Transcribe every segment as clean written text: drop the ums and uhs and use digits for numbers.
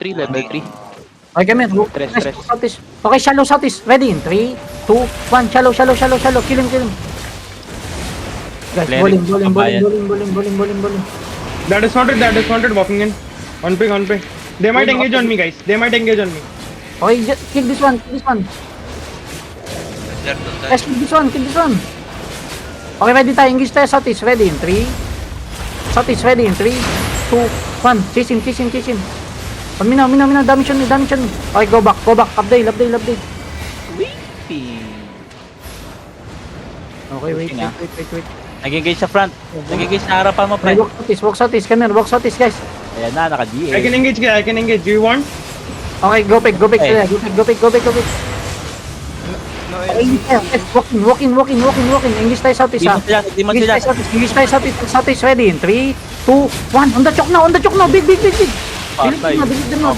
3, level 3. Okay, come in. Tres, Nice, tres. Southeast. Okay, shallow southeast. Ready in 3, 2, 1. Shallow. Kill him. Guys, Cleric, kabayan. bowling. That is not it, walking in. One pick. They might engage on me, guys. Okay, just kill this one. Guys, kill this one. Okay, ready tayo. Engage tayo southeast. Ready in 3. Southeast, ready in 3, 2, 1. Chase him. Minaw. Damage on me. Okay, go back. Update. Weepy. Okay, wait. Nag-engage sa front. Nag-engage sa harapan mo, pre. Okay, walk southeast. Come here, walk southeast, guys. Ayan na, naka-GA. I can engage. Do you want? Okay, go back. Hey. Go back. Walk in. English tayo southeast, ha? Demon sila. English tayo southeast, ready in 3, 2, 1. On the choke now. Big. Patay. Delete them now.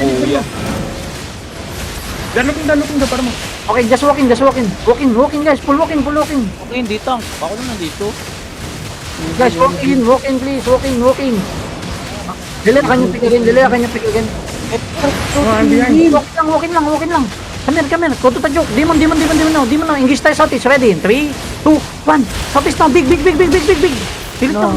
Dalukong para mo. Okay, just walk in. Walk in, guys. Full walking. Okay, hindi tank. Ako lang nandito. Guys, walk in, please. Walk in. Delay, can you pick again? I'm behind. Walk in lang. Come here. Go to the joke. Demon now. English tayo southeast. Ready in 3, 2, 1. Southeast now. Big. Delete to.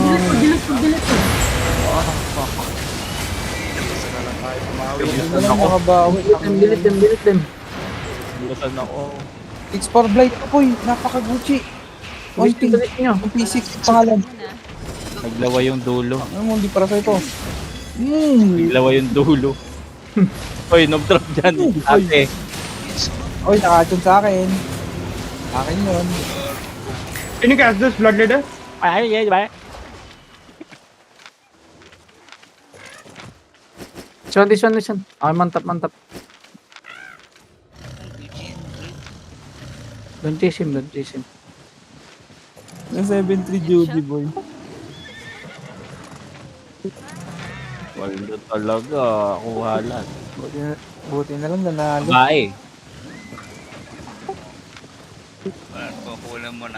Delete them. Bulasan ako. X4 Blight ko po napaka-Gucci. Delete nyo. Yung P6 pangalan. Naglawa yung dulo. Ano mo, hindi para sa ito. Naglawa yung dulo. Hoy, noob drop dyan. Ate. Oy, nakatun sa akin. Akin yun. Can you cast this blood leader? Ay, ba? This one. Okay, mantap. Don't chase him. Yung 7-3 Judy boy. Wala talaga. Kuhalan. Buti na lang nanalo. Babae. Kukulan mo na.